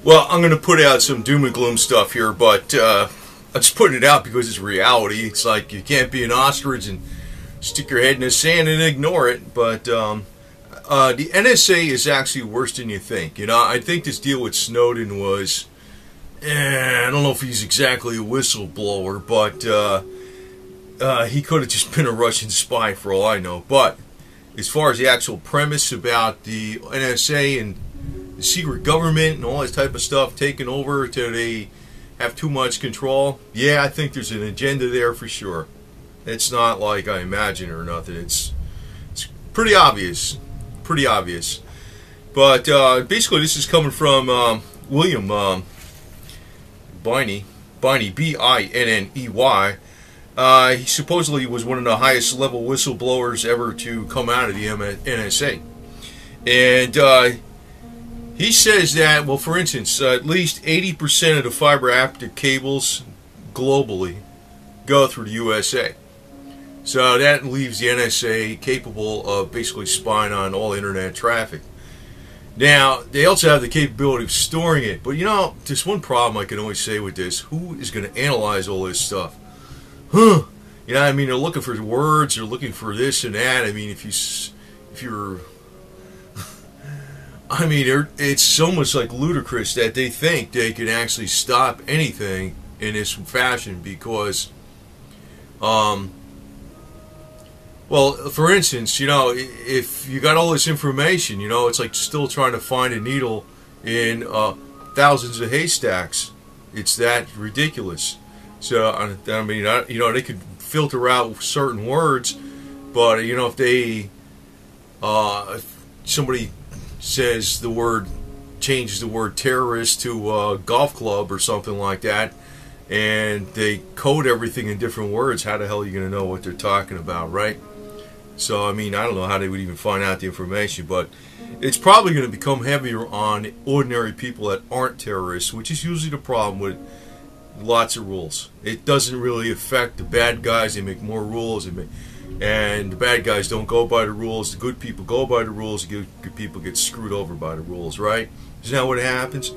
Well, I'm going to put out some doom and gloom stuff here, but I'm just putting it out because it's reality. It's like you can't be an ostrich and stick your head in the sand and ignore it. But the NSA is actually worse than you think. You know, I think this deal with Snowden was, I don't know if he's exactly a whistleblower, but he could have just been a Russian spy for all I know. But as far as the actual premise about the NSA and the secret government and all this type of stuff taking over till they have too much control, yeah, I think there's an agenda there for sure. It's not like I imagine or nothing. It's pretty obvious. Pretty obvious. But basically this is coming from William Binney, B-I-N-N-E-Y. He supposedly was one of the highest level whistleblowers ever to come out of the NSA. And he says that, well, for instance, at least 80% of the fiber-optic cables globally go through the USA. So that leaves the NSA capable of basically spying on all internet traffic. Now, they also have the capability of storing it. But, you know, there's one problem I can always say with this. Who is going to analyze all this stuff? You know, I mean, they're looking for words, they're looking for this and that. I mean, if you're I mean, it's almost like ludicrous that they think they can actually stop anything in this fashion because, well, for instance, you know, if you got all this information, you know, it's like still trying to find a needle in thousands of haystacks. It's that ridiculous. So, I mean, you know, they could filter out certain words, but, you know, if they, if somebody says the word, changes the word terrorist to golf club or something like that, and they code everything in different words, how the hell are you going to know what they're talking about, right? So, I mean, I don't know how they would even find out the information, but it's probably going to become heavier on ordinary people that aren't terrorists, which is usually the problem with lots of rules. It doesn't really affect the bad guys. They make more rules, and the bad guys don't go by the rules. The good people go by the rules. The good people get screwed over by the rules, right? Isn't that what happens?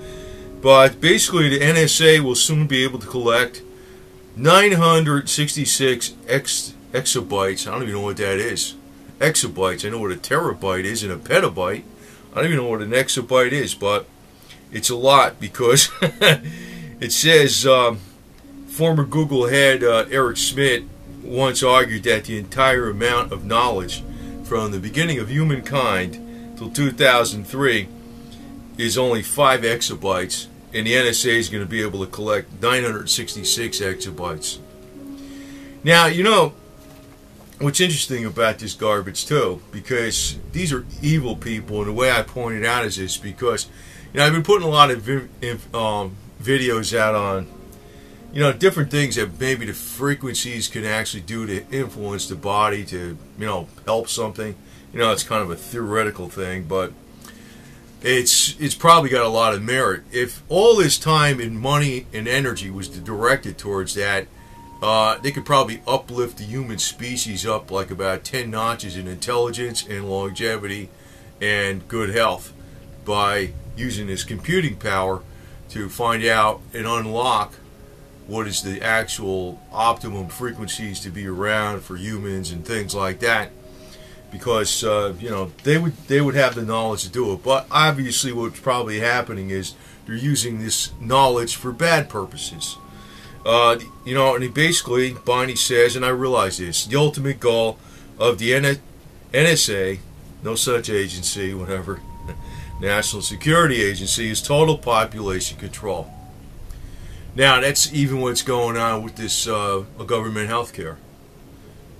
But basically, the NSA will soon be able to collect 966 exabytes. I don't even know what that is. Exabytes. I know what a terabyte is and a petabyte. I don't even know what an exabyte is, but it's a lot because it says former Google head Eric Schmidt once argued that the entire amount of knowledge from the beginning of humankind till 2003 is only 5 exabytes, and the NSA is going to be able to collect 966 exabytes. Now, you know what's interesting about this garbage too, because these are evil people, and the way I pointed out is this, because, you know, I've been putting a lot of videos out on, you know, different things that maybe the frequencies can actually do to influence the body to, you know, help something. You know, it's kind of a theoretical thing, but it's probably got a lot of merit. If all this time and money and energy was directed towards that, they could probably uplift the human species up like about 10 notches in intelligence and longevity and good health by using this computing power to find out and unlock what is the actual optimum frequencies to be around for humans and things like that, because you know, they would have the knowledge to do it. But obviously what's probably happening is they're using this knowledge for bad purposes. You know, and he basically, Binney says, and I realize this, the ultimate goal of the NSA, no such agency, whatever, National Security Agency, is total population control. Now, that's even what's going on with this government health care.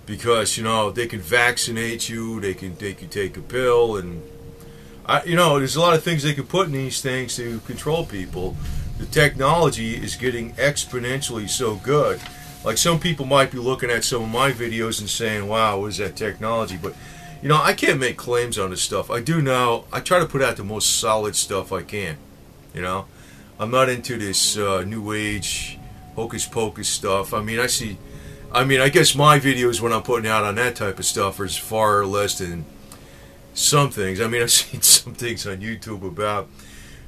Because, you know, they can vaccinate you, they can take a pill, and, you know, there's a lot of things they can put in these things to control people. The technology is getting exponentially so good. Like, some people might be looking at some of my videos and saying, wow, what is that technology? But, you know, I can't make claims on this stuff. I do know, I try to put out the most solid stuff I can, you know. I'm not into this new age hocus pocus stuff. I mean, I guess my videos when I'm putting out on that type of stuff are far less than some things. I mean, I've seen some things on YouTube about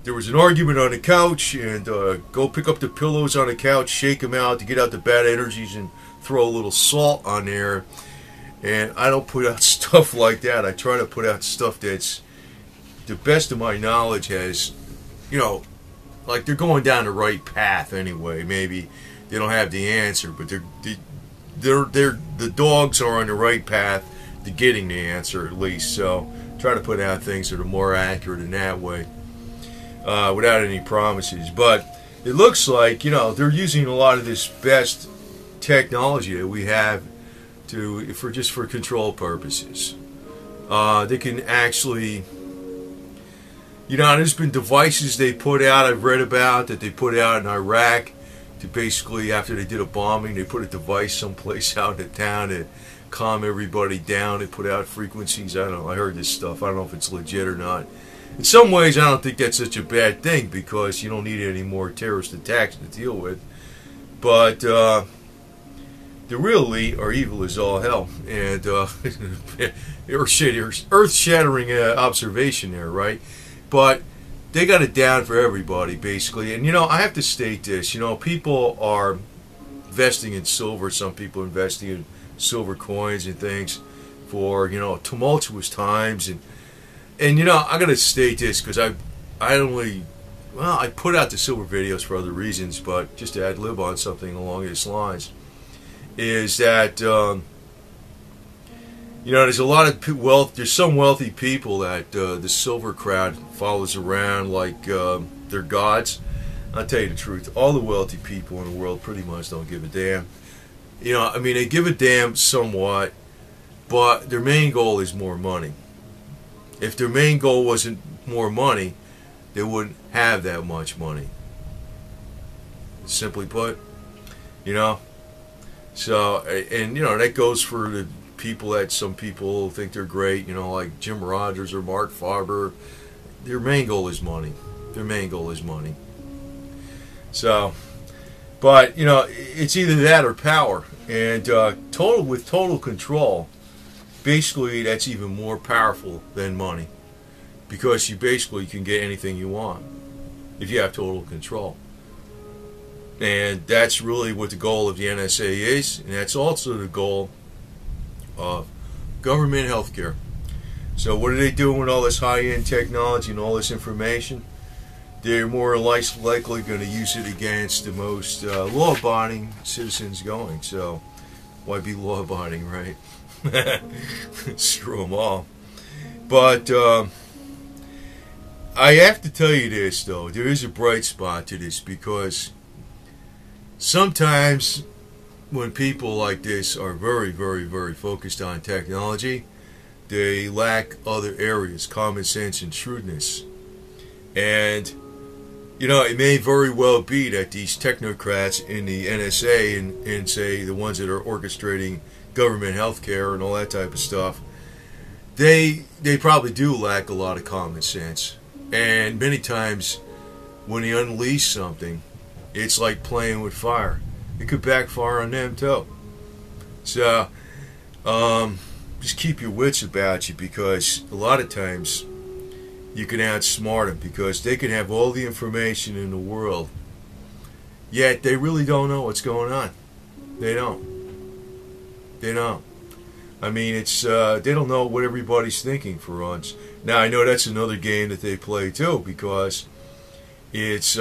there was an argument on the couch, and go pick up the pillows on the couch, shake them out to get out the bad energies, and throw a little salt on there. And I don't put out stuff like that. I try to put out stuff that's, the best of my knowledge, has, you know, like they're going down the right path anyway. Maybe they don't have the answer, but the dogs are on the right path to getting the answer at least. So try to put out things that are more accurate in that way, without any promises. But it looks like, you know, they're using a lot of this best technology that we have for control purposes. They can actually, you know, there's been devices they put out, I've read about, that they put out in Iraq to basically, after they did a bombing, they put a device someplace out in the town to calm everybody down. They put out frequencies. I don't know, I heard this stuff. I don't know if it's legit or not. In some ways, I don't think that's such a bad thing, because you don't need any more terrorist attacks to deal with. But they really are evil as all hell. And earth-shattering observation there, right? But they got it down for everybody, basically. And, you know, I have to state this. You know, people are investing in silver. Some people are investing in silver coins and things for, you know, tumultuous times. And you know, I got to state this, because I put out the silver videos for other reasons, but just to ad-lib on something along these lines, is that, you know, there's a lot of there's some wealthy people that the silver crowd follows around like they're gods. I'll tell you the truth, all the wealthy people in the world pretty much don't give a damn. You know, I mean, they give a damn somewhat, but their main goal is more money. If their main goal wasn't more money, they wouldn't have that much money. Simply put, you know. So, and you know, that goes for the people that some people think they're great, you know, like Jim Rogers or Mark Farber. Their main goal is money. Their main goal is money. So, but you know, it's either that or power, and total control. Basically, that's even more powerful than money, because you basically can get anything you want if you have total control. And that's really what the goal of the NSA is, and that's also the goal of government healthcare. So what are they doing with all this high-end technology and all this information? They're more or less likely going to use it against the most law-abiding citizens going. So why be law-abiding, right? Screw them all. But I have to tell you this, though. There is a bright spot to this, because sometimes when people like this are very, very, very focused on technology, they lack other areas, common sense and shrewdness. And, you know, it may very well be that these technocrats in the NSA and say the ones that are orchestrating government healthcare and all that type of stuff, they probably do lack a lot of common sense. And many times when they unleash something, it's like playing with fire. It could backfire on them too. So just keep your wits about you, because a lot of times you can outsmart them, because they can have all the information in the world, yet they really don't know what's going on. They don't. They don't. I mean, it's they don't know what everybody's thinking for once. Now, I know that's another game that they play too, because it's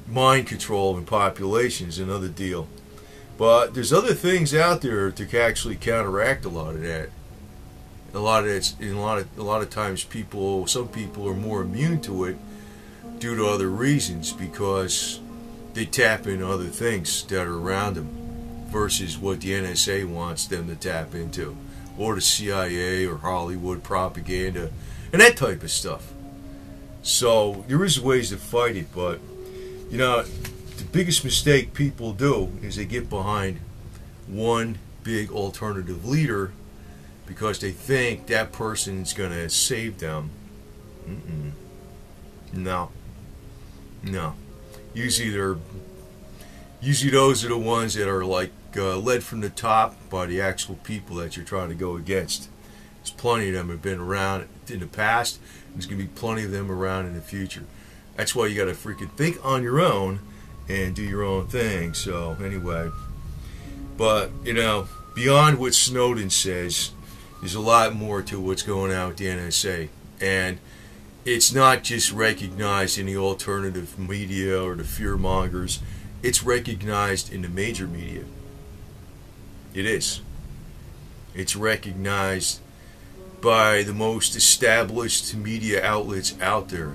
mind control in population is another deal. But there's other things out there to actually counteract a lot of that. A lot of times some people are more immune to it due to other reasons, because they tap into other things that are around them versus what the NSA wants them to tap into, or the CIA or Hollywood propaganda and that type of stuff. So there is ways to fight it, but you know, the biggest mistake people do is they get behind one big alternative leader because they think that person's going to save them. No. Usually those are the ones that are like led from the top by the actual people that you're trying to go against. There's plenty of them have been around in the past. There's going to be plenty of them around in the future. That's why you got to freaking think on your own and do your own thing. So anyway, but you know, beyond what Snowden says, there's a lot more to what's going on with the NSA, and it's not just recognized in the alternative media or the fear mongers. It's recognized in the major media. It is. It's recognized by the most established media outlets out there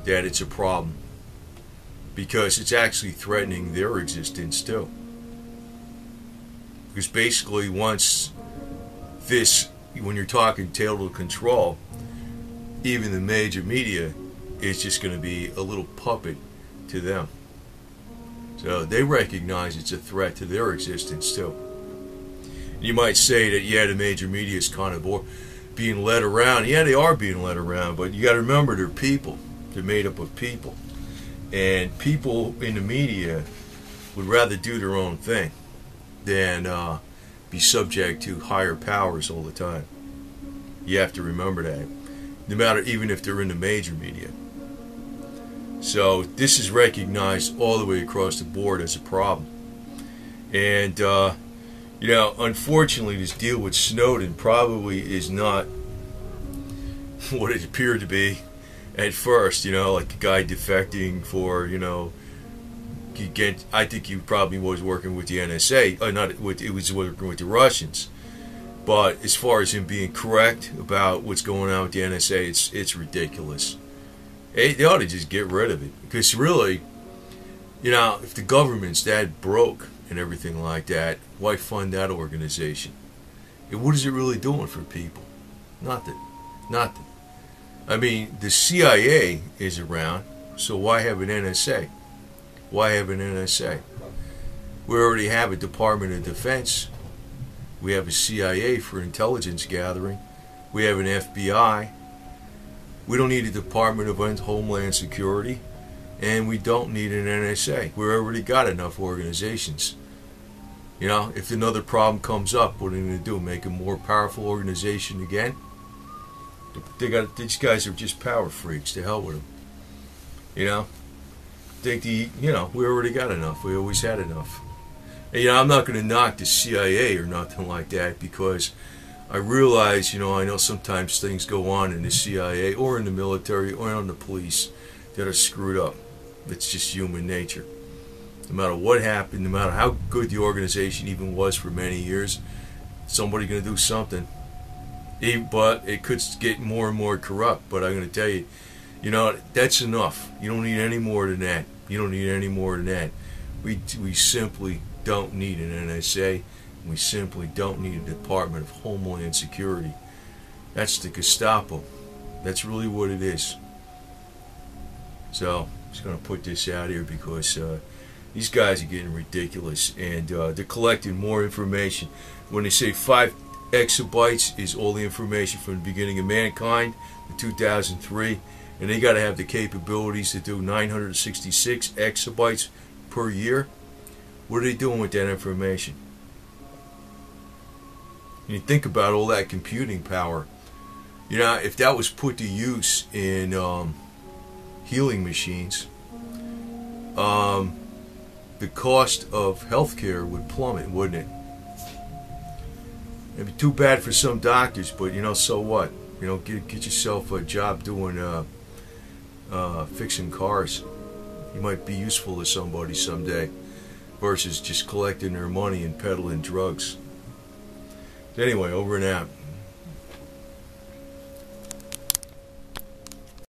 that it's a problem, because it's actually threatening their existence too. Because basically, once this, when you're talking total control, even the major media is just going to be a little puppet to them. So they recognize it's a threat to their existence too. You might say that, yeah, the major media is kind of being led around. Yeah, they are being led around, but you got to remember they're people. They're made up of people. And people in the media would rather do their own thing than be subject to higher powers all the time. You have to remember that. No matter, even if they're in the major media. So this is recognized all the way across the board as a problem. And, you know, unfortunately, this deal with Snowden probably is not what it appeared to be at first. You know, like a guy defecting for, you know, I think he probably was working with the NSA. It was working with the Russians. But as far as him being correct about what's going on with the NSA, it's ridiculous. They ought to just get rid of it. Because really, you know, if the government's that broke and everything like that, why fund that organization? And what is it really doing for people? Nothing. Nothing. I mean, the CIA is around, so why have an NSA? Why have an NSA? We already have a Department of Defense. We have a CIA for intelligence gathering. We have an FBI. We don't need a Department of Homeland Security. And we don't need an NSA. We already got enough organizations. You know, if another problem comes up, what are they going to do? Make a more powerful organization again? These guys are just power freaks. To hell with them. You know? You know, we already got enough. We always had enough. And, you know, I'm not going to knock the CIA or nothing like that, because I realize, you know, I know sometimes things go on in the CIA or in the military or in the police that are screwed up. It's just human nature. No matter what happened, no matter how good the organization even was for many years, somebody's going to do something. But it could get more and more corrupt. But I'm going to tell you, you know, that's enough. You don't need any more than that. You don't need any more than that. We simply don't need an NSA. We simply don't need a Department of Homeland Security. That's the Gestapo. That's really what it is. So I'm just going to put this out here because these guys are getting ridiculous, and they're collecting more information. When they say 5 exabytes is all the information from the beginning of mankind in 2003, and they got to have the capabilities to do 966 exabytes per year. What are they doing with that information? And you think about all that computing power. You know, if that was put to use in healing machines, the cost of healthcare would plummet, wouldn't it? It'd be too bad for some doctors, but you know, so what? You know, get yourself a job doing fixing cars. You might be useful to somebody someday, versus just collecting their money and peddling drugs. Anyway, over and out.